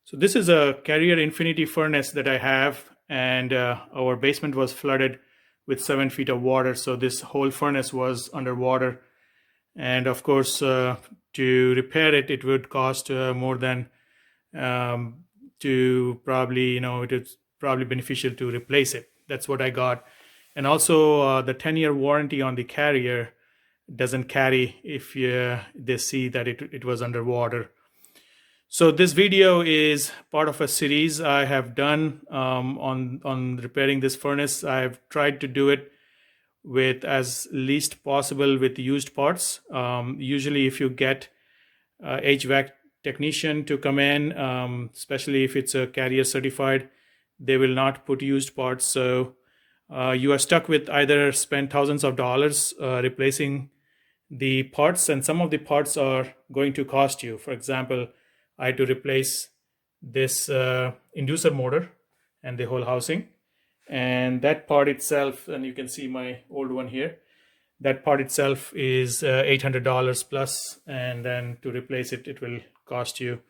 So this is a Carrier Infinity furnace that I have, and our basement was flooded with 7 feet of water. So this whole furnace was underwater. And of course, to repair it, it would cost more than to probably, it is probably beneficial to replace it. That's what I got. And also the 10-year warranty on the Carrier doesn't carry if they see that it was underwater. So this video is part of a series I have done on repairing this furnace. I've tried to do it with as least possible with used parts. Usually if you get HVAC technician to come in, especially if it's a Carrier certified, they will not put used parts. So you are stuck with either spend thousands of dollars replacing the parts, and some of the parts are going to cost you. For example, I had to replace this inducer motor and the whole housing, and that part itself, and you can see my old one here, that part itself is $800 plus, and then to replace it, it will cost you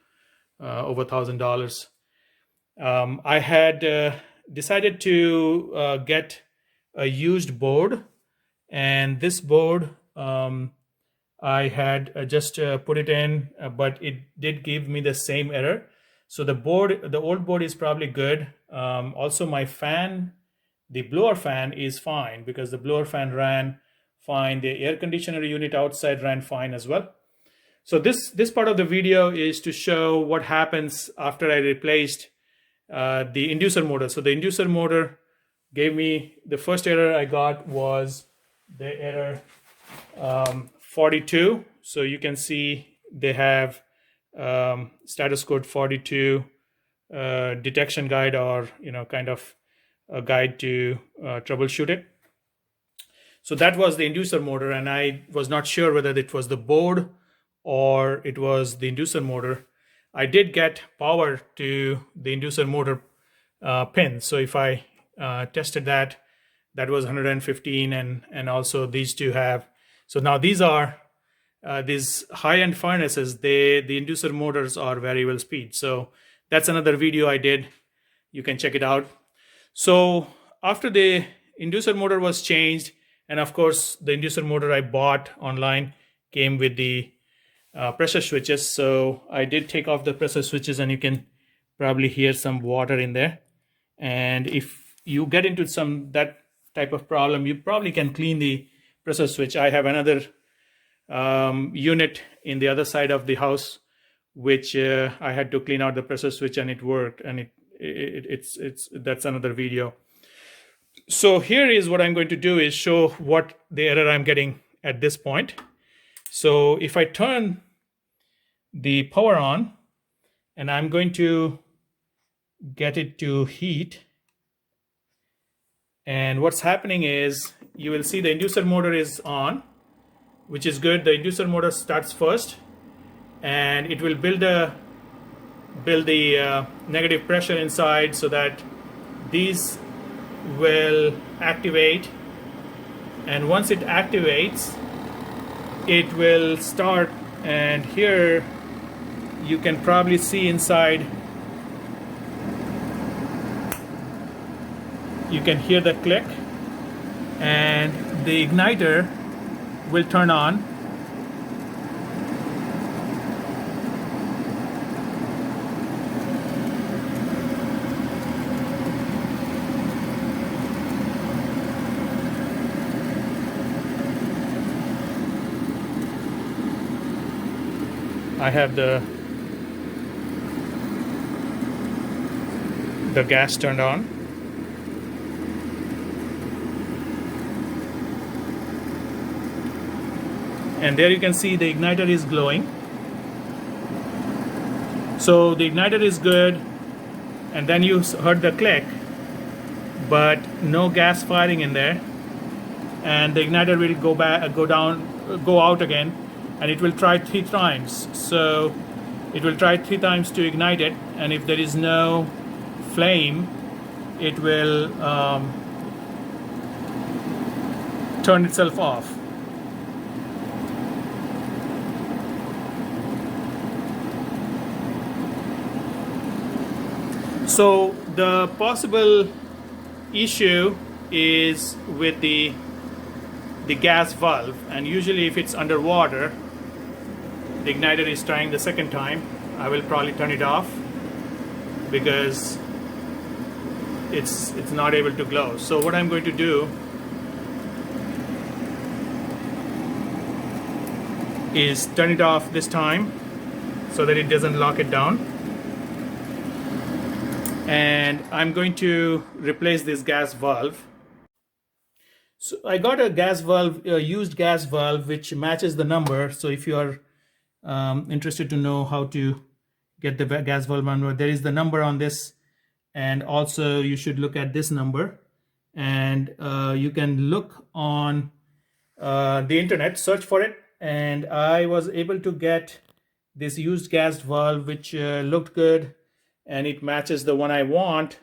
over $1,000. I had decided to get a used board, and this board I had just put it in, but it did give me the same error. So the old board is probably good. Also my fan, the blower fan is fine because the blower fan ran fine. The air conditioner unit outside ran fine as well. So this part of the video is to show what happens after I replaced the inducer motor. So the inducer motor gave me, the first error I got was the error 42. So you can see they have status code 42 detection guide, or kind of a guide to troubleshoot it. So that was the inducer motor, and I was not sure whether it was the board or it was the inducer motor. I did get power to the inducer motor pin. So if I tested that was 115, and also these two have. So now these are these high-end furnaces, the inducer motors are variable speed. So that's another video I did. You can check it out. So after the inducer motor was changed, and of course the inducer motor I bought online came with the pressure switches. So I did take off the pressure switches, and you can probably hear some water in there. And if you get into that type of problem, you probably can clean the pressure switch. I have another unit in the other side of the house, which I had to clean out the pressure switch, and it worked. And that's another video. So here is what I'm going to do is show what the error I'm getting at this point. So if I turn the power on, and I'm going to get it to heat, and what's happening is you will see the inducer motor is on, which is good. The inducer motor starts first, and it will build the negative pressure inside, so that these will activate. And once it activates, it will start. And here you can probably see inside, you can hear the click, and the igniter will turn on. I have the gas turned on. And there you can see the igniter is glowing. So the igniter is good, and then you heard the click, but no gas firing in there. And the igniter will go out again, and it will try 3 times. So it will try 3 times to ignite it, and if there is no flame, it will turn itself off. So the possible issue is with the gas valve, and usually if it's underwater, the igniter is trying the second time, I will probably turn it off because it's not able to glow. So what I'm going to do is turn it off this time so that it doesn't lock it down, and I'm going to replace this gas valve. So I got a gas valve, a used gas valve, which matches the number. So if you are interested to know how to get the gas valve number, there is the number on this, and also you should look at this number, and you can look on the internet, search for it, and I was able to get this used gas valve which looked good, and it matches the one I want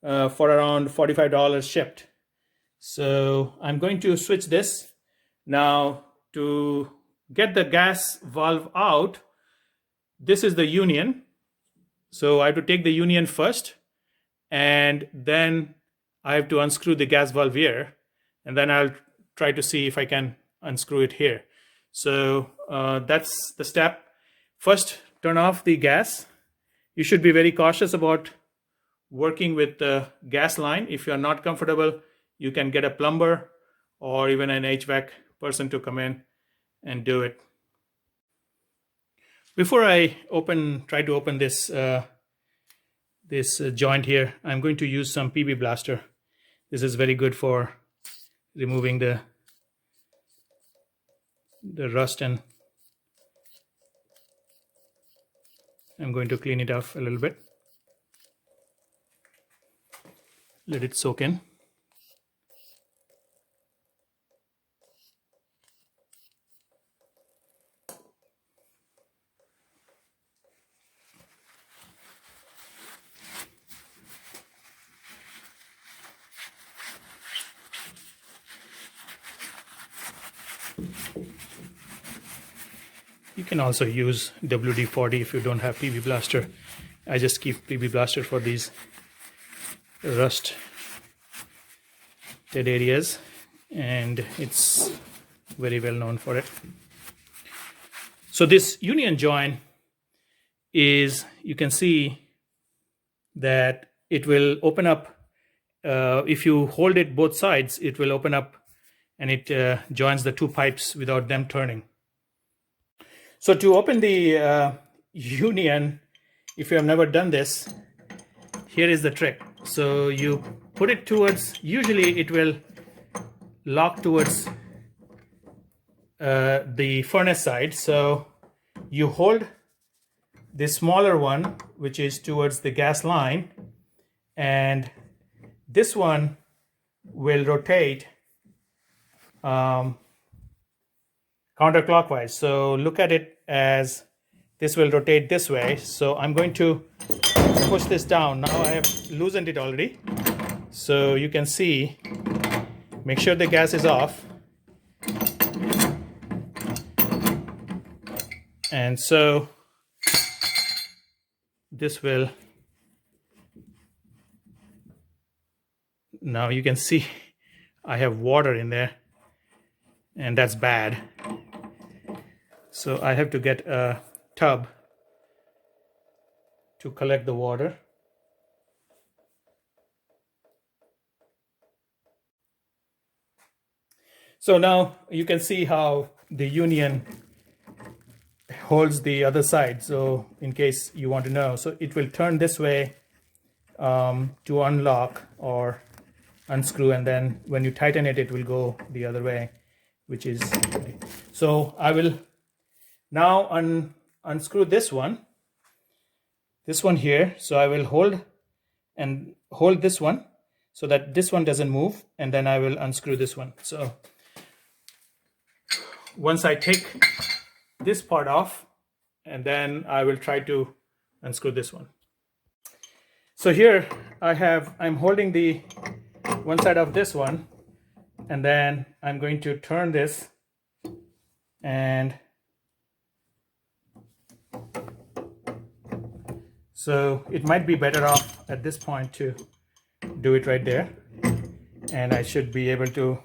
for around $45 shipped. So I'm going to switch this. Now to get the gas valve out, this is the union. So I have to take the union first, and then I have to unscrew the gas valve here, and then I'll try to see if I can unscrew it here. So that's the step. First, turn off the gas. You should be very cautious about working with the gas line. If you're not comfortable, you can get a plumber or even an HVAC person to come in and do it. Before I try to open this joint here, I'm going to use some PB Blaster. This is very good for removing the rust, and I'm going to clean it off a little bit. Let it soak in. You can also use WD-40 if you don't have PB Blaster. I just keep PB Blaster for these rusted areas, and it's very well known for it. So this union joint is, you can see that it will open up. If you hold it both sides, it will open up, and it joins the two pipes without them turning. So to open the union, if you have never done this, here is the trick. So you put it towards, usually it will lock towards the furnace side. So you hold the smaller one, which is towards the gas line, and this one will rotate counterclockwise. So look at it as this will rotate this way. So I'm going to push this down. Now I have loosened it already. So you can see, make sure the gas is off. And so this will, now you can see I have water in there, and that's bad. So I have to get a tub to collect the water. So now you can see how the union holds the other side. So in case you want to know, so it will turn this way to unlock or unscrew, and then when you tighten it, it will go the other way, which is, so I will now unscrew this one here. So I will hold this one so that this one doesn't move, and then I will unscrew this one. So once I take this part off, and then I will try to unscrew this one. So here I'm holding the one side of this one, and then I'm going to turn this, and So it might be better off at this point to do it right there, and I should be able to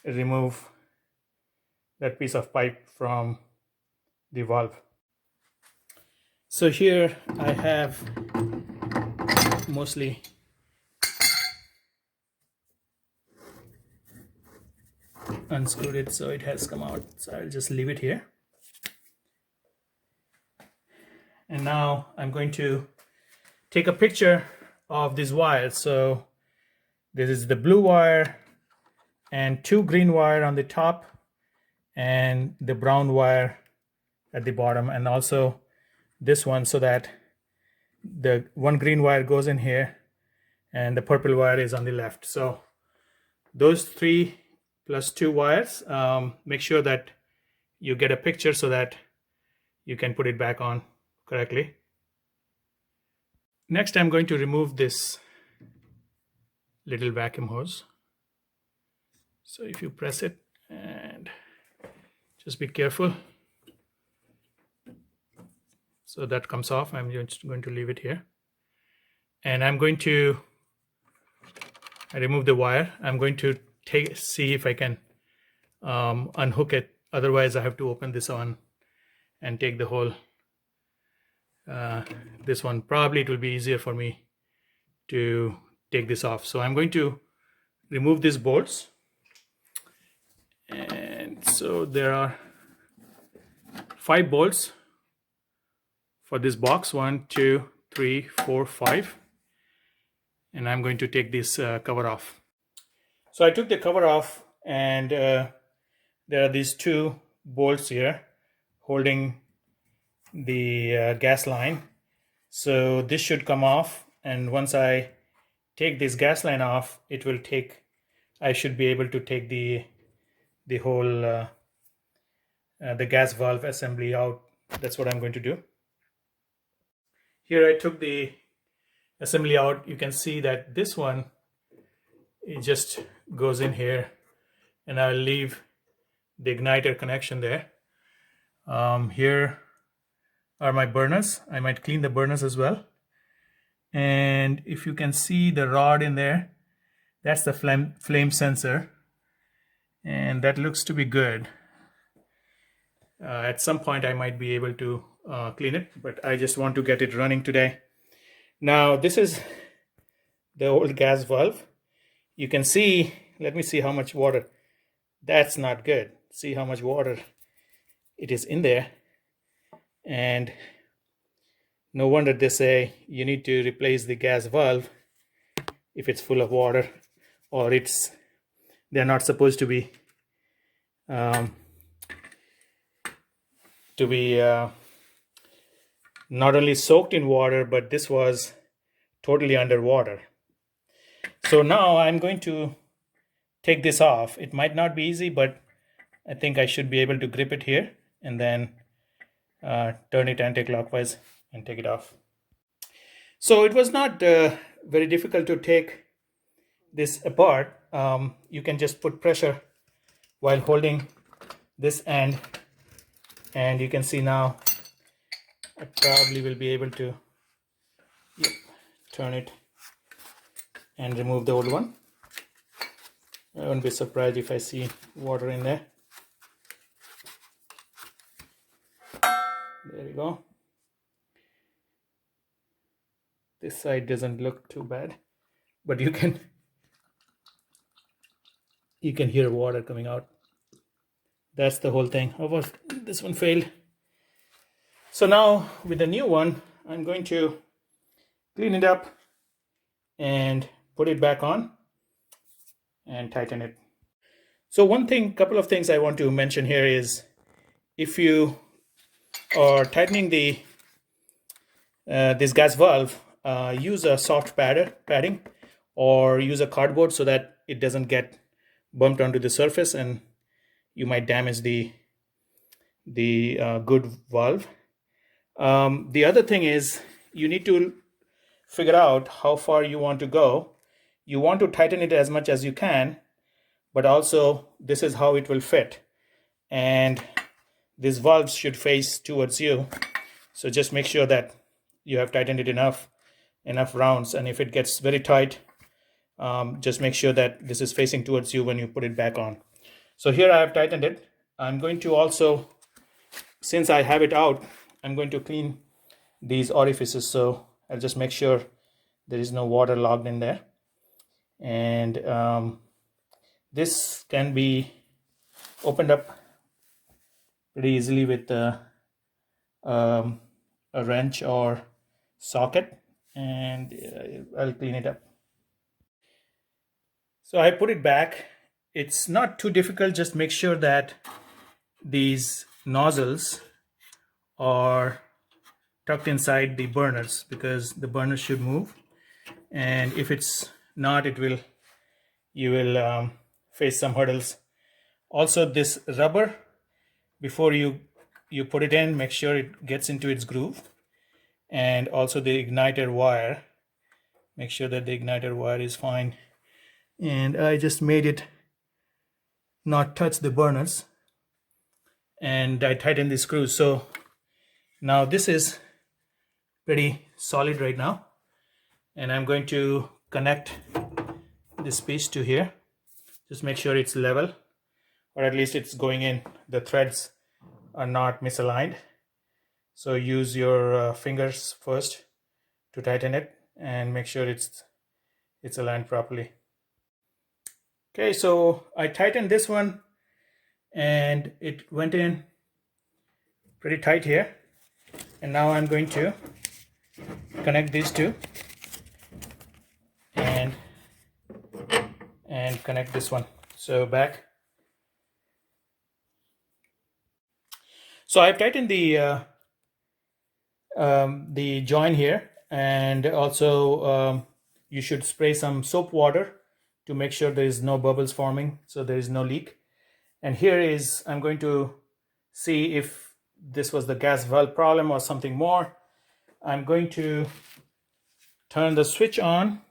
remove that piece of pipe from the valve. So here I have mostly unscrewed it, so it has come out. So I'll just leave it here. And now I'm going to take a picture of these wires. So this is the blue wire and 2 green wire on the top and the brown wire at the bottom, and also this one, so that the 1 green wire goes in here and the purple wire is on the left. So those 3 plus 2 wires, make sure that you get a picture so that you can put it back on correctly. Next, I'm going to remove this little vacuum hose. So if you press it, and just be careful. So that comes off. I'm just going to leave it here. And I'm going to remove the wire. I'm going to see if I can unhook it. Otherwise, I have to open this on and take the whole this one. Probably it will be easier for me to take this off. So I'm going to remove these bolts. And so there are 5 bolts for this box. 1, 2, 3, 4, 5. And I'm going to take this cover off. So I took the cover off, and there are these 2 bolts here holding the gas line. So this should come off, and once I take this gas line off, it will take, I should be able to take the whole the gas valve assembly out. That's what I'm going to do. Here I took the assembly out. You can see that this one, it just goes in here, and I'll leave the igniter connection there. Here are my burners. I might clean the burners as well. And if you can see the rod in there, that's the flame sensor, and that looks to be good. At some point I might be able to clean it, but I just want to get it running today. Now this is the old gas valve. You can see, let me see how much water. That's not good. See how much water it is in there. And no wonder they say you need to replace the gas valve if it's full of water, or they're not supposed to be not only soaked in water, but this was totally underwater. So now I'm going to take this off. It might not be easy, but I think I should be able to grip it here and then turn it anti-clockwise and take it off. So it was not very difficult to take this apart. You can just put pressure while holding this end, and you can see now I probably will be able to turn it and remove the old one. I won't be surprised if I see water in there. There you go. This side doesn't look too bad, but you can hear water coming out. That's the whole thing. However, this one failed. So now with the new one, I'm going to clean it up and put it back on and tighten it. So couple of things I want to mention here is, if you are tightening the this gas valve, use a soft padding or use a cardboard so that it doesn't get bumped onto the surface and you might damage the good valve. The other thing is, you need to figure out how far you want to go. You want to tighten it as much as you can, but also this is how it will fit, and these valves should face towards you. So just make sure that you have tightened it enough rounds. And if it gets very tight, just make sure that this is facing towards you when you put it back on. So here I have tightened it. I'm going to also, since I have it out, I'm going to clean these orifices. So I'll just make sure there is no water logged in there. And this can be opened up pretty easily with a wrench or socket, and I'll clean it up. So I put it back. It's not too difficult. Just make sure that these nozzles are tucked inside the burners, because the burners should move, and if it's not, you will face some hurdles. Also, this rubber, before you put it in, make sure it gets into its groove. And also the igniter wire, make sure that the igniter wire is fine. And I just made it not touch the burners, and I tightened the screws. So now this is pretty solid right now, and I'm going to connect this piece to here. Just make sure it's level, or at least it's going in. The threads are not misaligned. So use your fingers first to tighten it and make sure it's aligned properly. Okay, so I tightened this one and it went in pretty tight here. And now I'm going to connect these two and connect this one. So back. So I've tightened the joint here, and also you should spray some soap water to make sure there is no bubbles forming, so there is no leak. And here is, I'm going to see if this was the gas valve problem or something more. I'm going to turn the switch on,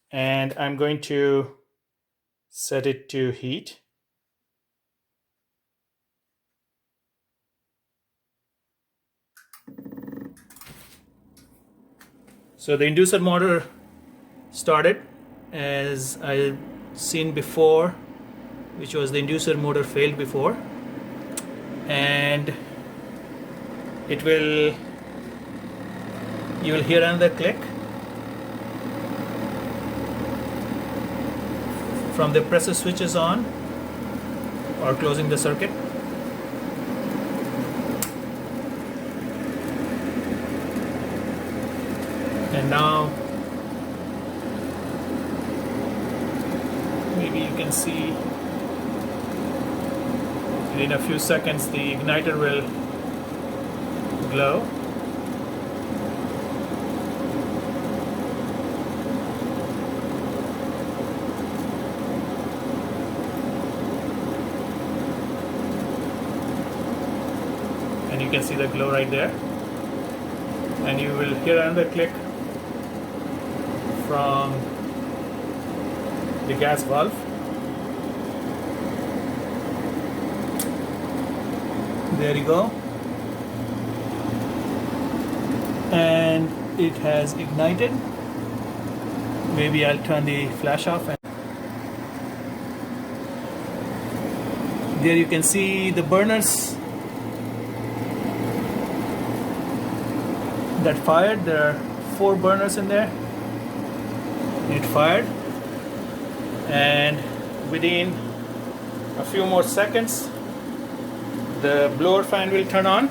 and I'm going to set it to heat. So the inducer motor started, as I seen before, which was the inducer motor failed before, and you will hear another click from the pressure switches on or closing the circuit. And now maybe you can see in a few seconds the igniter will glow. And you can see the glow right there. And you will hear another click from the gas valve. There you go. And it has ignited. Maybe I'll turn the flash off. And there you can see the burners that fired. There are 4 burners in there. It fired, and within a few more seconds the blower fan will turn on.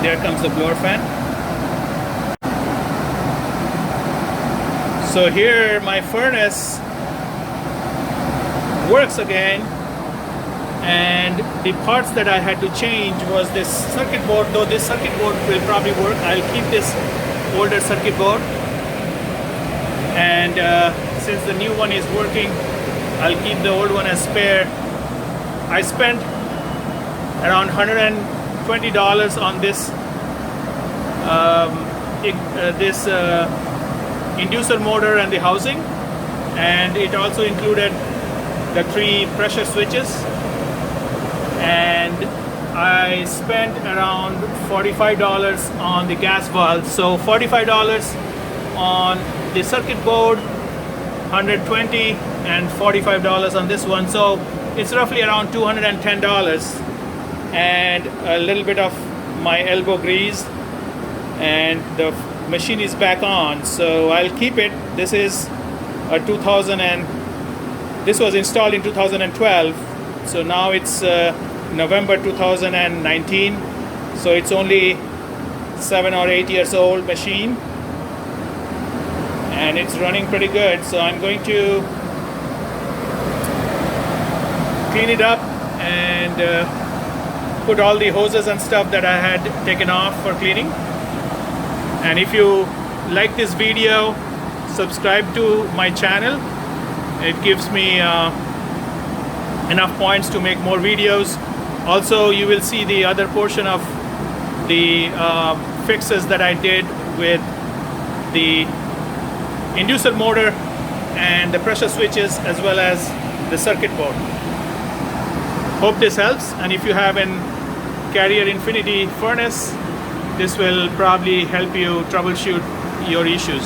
There comes the blower fan. So here my furnace works again. And the parts that I had to change was this circuit board, though this circuit board will probably work. I'll keep this older circuit board, and since the new one is working, I'll keep the old one as spare. I spent around $120 on this inducer motor and the housing, and it also included the 3 pressure switches, and I spent around $45 on the gas valve. So $45 on the circuit board, $120 and $45 on this one. So it's roughly around $210, and a little bit of my elbow grease, and the machine is back on. So I'll keep it. This is a this was installed in 2012, so now it's November 2019, so it's only 7 or 8 years old machine, and it's running pretty good. So I'm going to clean it up and put all the hoses and stuff that I had taken off for cleaning. And if you like this video, subscribe to my channel. It gives me enough points to make more videos. Also, you will see the other portion of the fixes that I did with the inducer motor and the pressure switches, as well as the circuit board. Hope this helps, and if you have an Carrier Infinity furnace, this will probably help you troubleshoot your issues.